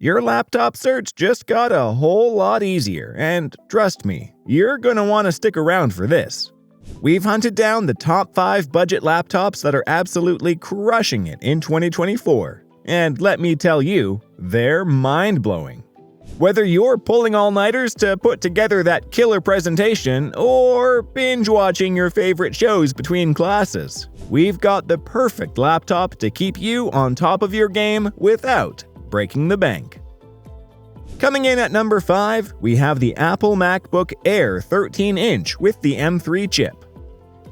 Your laptop search just got a whole lot easier, and trust me, you're gonna want to stick around for this. We've hunted down the top 5 budget laptops that are absolutely crushing it in 2024, and let me tell you, they're mind-blowing. Whether you're pulling all-nighters to put together that killer presentation or binge-watching your favorite shows between classes, we've got the perfect laptop to keep you on top of your game without breaking the bank. Coming in at number 5, we have the Apple MacBook Air 13-inch with the M3 chip.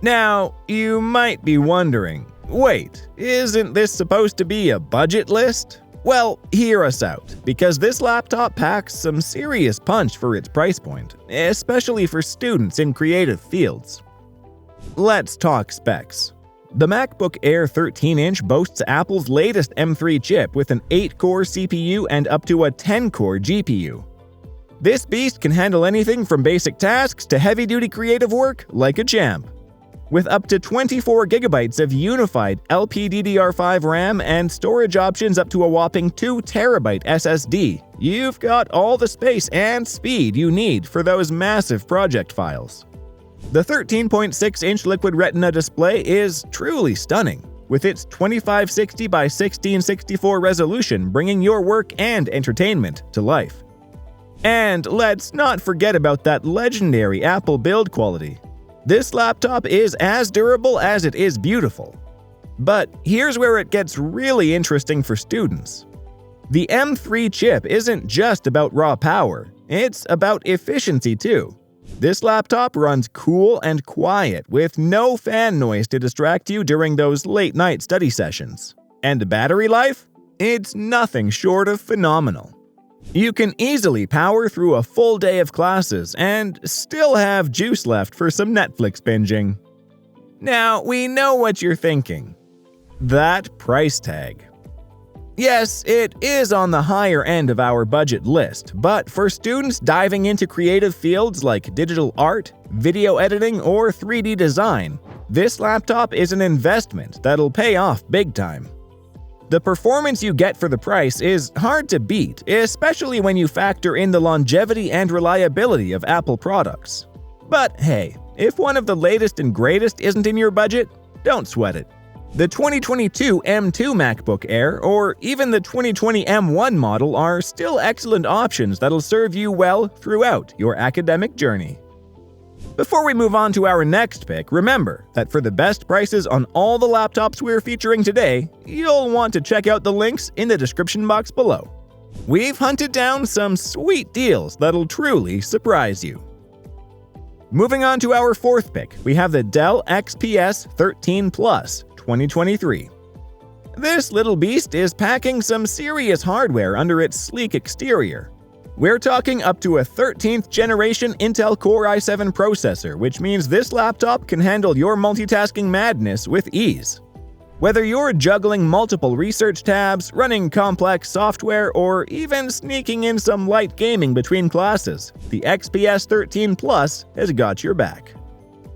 Now, you might be wondering, wait, isn't this supposed to be a budget list? Well, hear us out, because this laptop packs some serious punch for its price point, especially for students in creative fields. Let's talk specs. The MacBook Air 13-inch boasts Apple's latest M3 chip with an 8-core CPU and up to a 10-core GPU. This beast can handle anything from basic tasks to heavy-duty creative work like a champ. With up to 24 GB of unified LPDDR5 RAM and storage options up to a whopping 2 TB SSD, you've got all the space and speed you need for those massive project files. The 13.6-inch Liquid Retina display is truly stunning, with its 2560 by 1664 resolution bringing your work and entertainment to life. And let's not forget about that legendary Apple build quality. This laptop is as durable as it is beautiful. But here's where it gets really interesting for students. The M3 chip isn't just about raw power, it's about efficiency too. This laptop runs cool and quiet with no fan noise to distract you during those late-night study sessions. And the battery life? It's nothing short of phenomenal. You can easily power through a full day of classes and still have juice left for some Netflix binging. Now, we know what you're thinking. That price tag. Yes, it is on the higher end of our budget list, but for students diving into creative fields like digital art, video editing, or 3D design, this laptop is an investment that'll pay off big time. The performance you get for the price is hard to beat, especially when you factor in the longevity and reliability of Apple products. But hey, if one of the latest and greatest isn't in your budget, don't sweat it. The 2022 M2 MacBook Air or even the 2020 M1 model are still excellent options that'll serve you well throughout your academic journey. Before we move on to our next pick, remember that for the best prices on all the laptops we're featuring today, you'll want to check out the links in the description box below. We've hunted down some sweet deals that'll truly surprise you. Moving on to our fourth pick, we have the Dell XPS 13 Plus 2023. This little beast is packing some serious hardware under its sleek exterior. We're talking up to a 13th generation Intel Core i7 processor, which means this laptop can handle your multitasking madness with ease. Whether you're juggling multiple research tabs, running complex software, or even sneaking in some light gaming between classes, the XPS 13 Plus has got your back.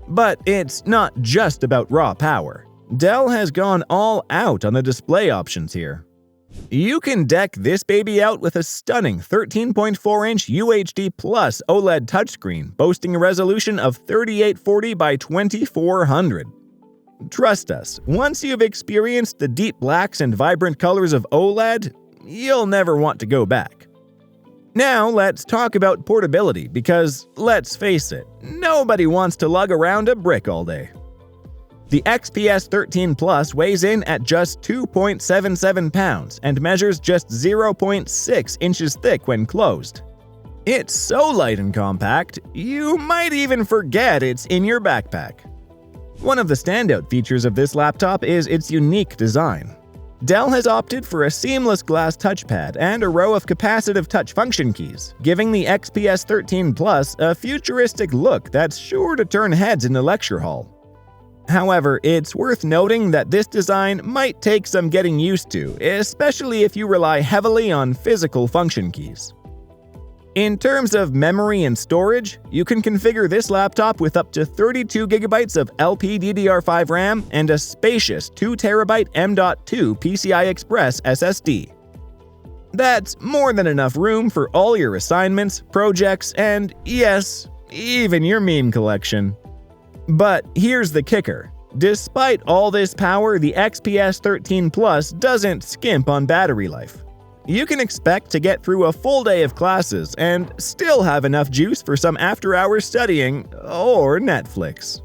But it's not just about raw power. Dell has gone all out on the display options here. You can deck this baby out with a stunning 13.4-inch UHD Plus OLED touchscreen boasting a resolution of 3840 by 2400. Trust us, once you've experienced the deep blacks and vibrant colors of OLED, you'll never want to go back. Now let's talk about portability because, let's face it, nobody wants to lug around a brick all day. The XPS 13 Plus weighs in at just 2.77 pounds and measures just 0.6 inches thick when closed. It's so light and compact, you might even forget it's in your backpack. One of the standout features of this laptop is its unique design. Dell has opted for a seamless glass touchpad and a row of capacitive touch function keys, giving the XPS 13 Plus a futuristic look that's sure to turn heads in the lecture hall. However, it's worth noting that this design might take some getting used to, especially if you rely heavily on physical function keys. In terms of memory and storage, you can configure this laptop with up to 32 GB of LPDDR5 RAM and a spacious 2 TB M.2 PCI Express SSD. That's more than enough room for all your assignments, projects, and yes, even your meme collection. But here's the kicker. Despite all this power, the XPS 13 Plus doesn't skimp on battery life. You can expect to get through a full day of classes and still have enough juice for some after-hours studying or Netflix.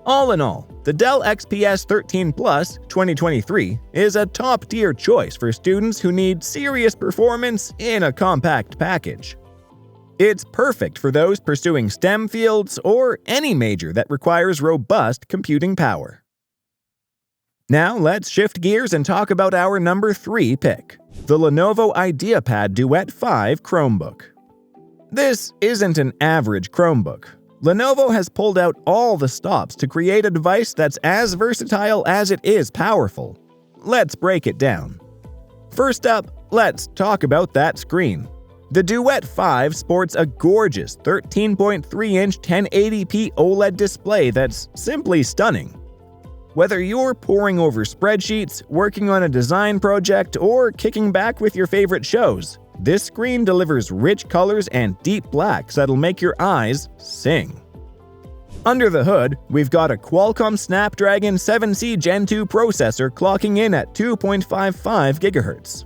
All in all, the Dell XPS 13 Plus 2023 is a top-tier choice for students who need serious performance in a compact package. It's perfect for those pursuing STEM fields or any major that requires robust computing power. Now let's shift gears and talk about our number 3 pick, the Lenovo IdeaPad Duet 5 Chromebook. This isn't an average Chromebook. Lenovo has pulled out all the stops to create a device that's as versatile as it is powerful. Let's break it down. First up, let's talk about that screen. The Duet 5 sports a gorgeous 13.3-inch 1080p OLED display that's simply stunning. Whether you're poring over spreadsheets, working on a design project, or kicking back with your favorite shows, this screen delivers rich colors and deep blacks that'll make your eyes sing. Under the hood, we've got a Qualcomm Snapdragon 7C Gen 2 processor clocking in at 2.55 GHz.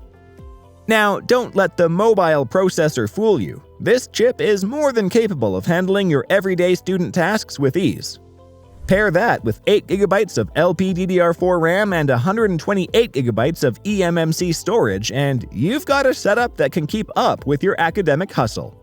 Now, don't let the mobile processor fool you. This chip is more than capable of handling your everyday student tasks with ease. Pair that with 8GB of LPDDR4 RAM and 128GB of eMMC storage, and you've got a setup that can keep up with your academic hustle.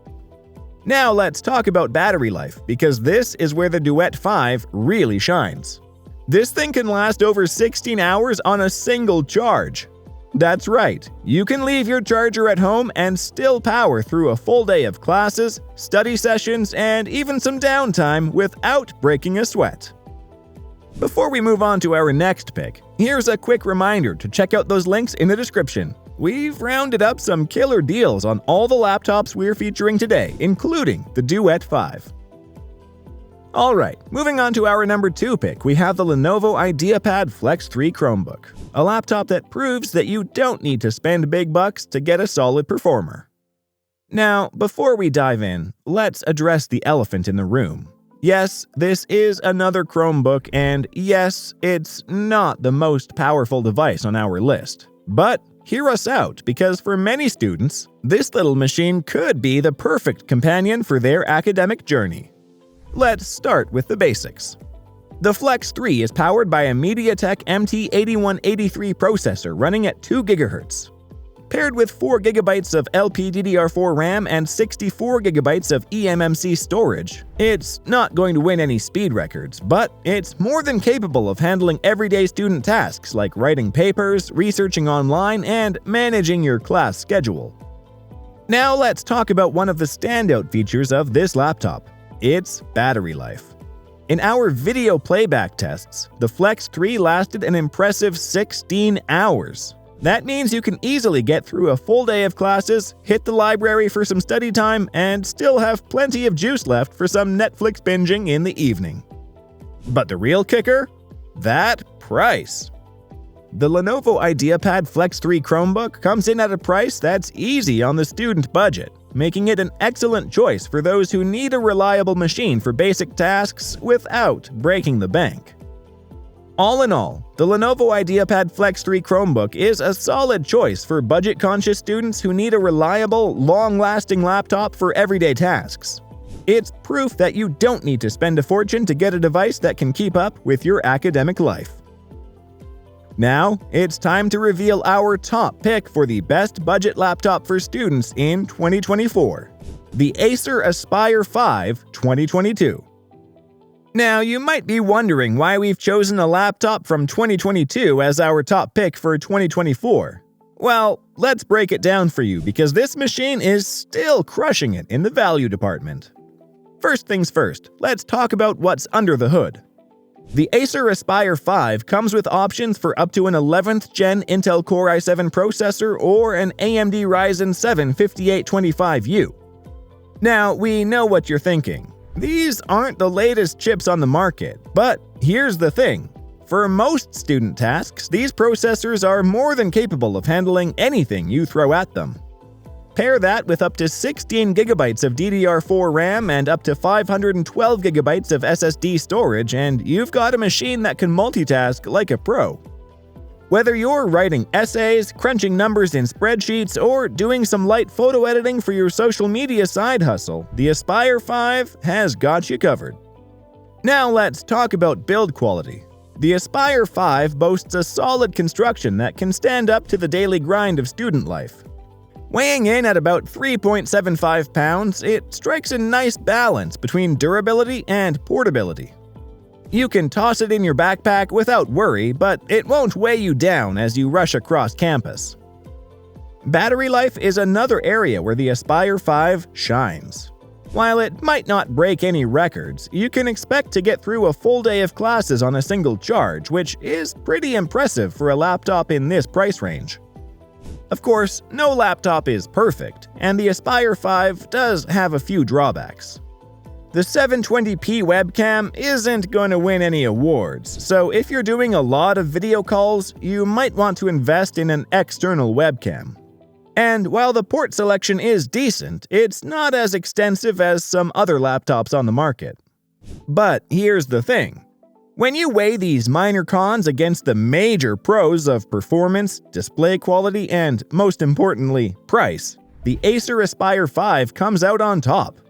Now let's talk about battery life, because this is where the Duet 5 really shines. This thing can last over 16 hours on a single charge. That's right, you can leave your charger at home and still power through a full day of classes, study sessions, and even some downtime without breaking a sweat. Before we move on to our next pick, here's a quick reminder to check out those links in the description. We've rounded up some killer deals on all the laptops we're featuring today, including the Duet 5. Alright, moving on to our number 2 pick, we have the Lenovo IdeaPad Flex 3 Chromebook, a laptop that proves that you don't need to spend big bucks to get a solid performer. Now, before we dive in, let's address the elephant in the room. Yes, this is another Chromebook, and yes, it's not the most powerful device on our list. But hear us out, because for many students, this little machine could be the perfect companion for their academic journey. Let's start with the basics. The Flex 3 is powered by a MediaTek MT8183 processor running at 2 GHz. Paired with 4 GB of LPDDR4 RAM and 64 GB of eMMC storage, it's not going to win any speed records, but it's more than capable of handling everyday student tasks like writing papers, researching online, and managing your class schedule. Now let's talk about one of the standout features of this laptop, its battery life. In our video playback tests, the Flex 3 lasted an impressive 16 hours. That means you can easily get through a full day of classes, hit the library for some study time, and still have plenty of juice left for some Netflix binging in the evening. But the real kicker? That price. The Lenovo IdeaPad Flex 3 Chromebook comes in at a price that's easy on the student budget, making it an excellent choice for those who need a reliable machine for basic tasks without breaking the bank. All in all, the Lenovo IdeaPad Flex 3 Chromebook is a solid choice for budget-conscious students who need a reliable, long-lasting laptop for everyday tasks. It's proof that you don't need to spend a fortune to get a device that can keep up with your academic life. Now, it's time to reveal our top pick for the best budget laptop for students in 2024, the Acer Aspire 5 2022. Now, you might be wondering why we've chosen a laptop from 2022 as our top pick for 2024. Well, let's break it down for you because this machine is still crushing it in the value department. First things first, let's talk about what's under the hood. The Acer Aspire 5 comes with options for up to an 11th Gen Intel Core i7 processor or an AMD Ryzen 7 5825U. Now, we know what you're thinking. These aren't the latest chips on the market, but here's the thing. For most student tasks, these processors are more than capable of handling anything you throw at them. Pair that with up to 16 GB of DDR4 RAM and up to 512 GB of SSD storage, and you've got a machine that can multitask like a pro. Whether you're writing essays, crunching numbers in spreadsheets, or doing some light photo editing for your social media side hustle, the Aspire 5 has got you covered. Now let's talk about build quality. The Aspire 5 boasts a solid construction that can stand up to the daily grind of student life. Weighing in at about 3.75 pounds, it strikes a nice balance between durability and portability. You can toss it in your backpack without worry, but it won't weigh you down as you rush across campus. Battery life is another area where the Aspire 5 shines. While it might not break any records, you can expect to get through a full day of classes on a single charge, which is pretty impressive for a laptop in this price range. Of course, no laptop is perfect, and the Aspire 5 does have a few drawbacks. The 720p webcam isn't going to win any awards, so if you're doing a lot of video calls, you might want to invest in an external webcam. And while the port selection is decent, it's not as extensive as some other laptops on the market. But here's the thing. When you weigh these minor cons against the major pros of performance, display quality, and, most importantly, price, the Acer Aspire 5 comes out on top.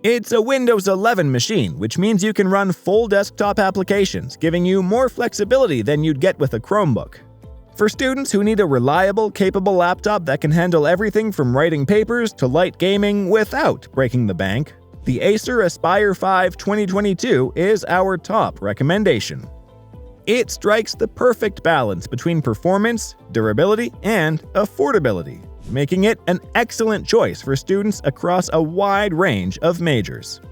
It's a Windows 11 machine, which means you can run full desktop applications, giving you more flexibility than you'd get with a Chromebook. For students who need a reliable, capable laptop that can handle everything from writing papers to light gaming without breaking the bank, the Acer Aspire 5 2022 is our top recommendation. It strikes the perfect balance between performance, durability, and affordability, making it an excellent choice for students across a wide range of majors.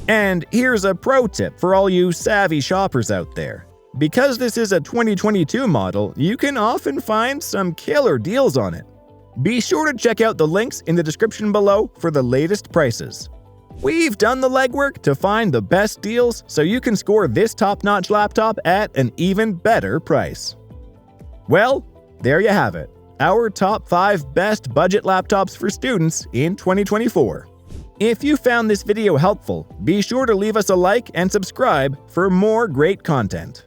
And here's a pro tip for all you savvy shoppers out there. Because this is a 2022 model, you can often find some killer deals on it. Be sure to check out the links in the description below for the latest prices. We've done the legwork to find the best deals so you can score this top-notch laptop at an even better price. Well, there you have it. Our top 5 best budget laptops for students in 2024. If you found this video helpful, be sure to leave us a like and subscribe for more great content.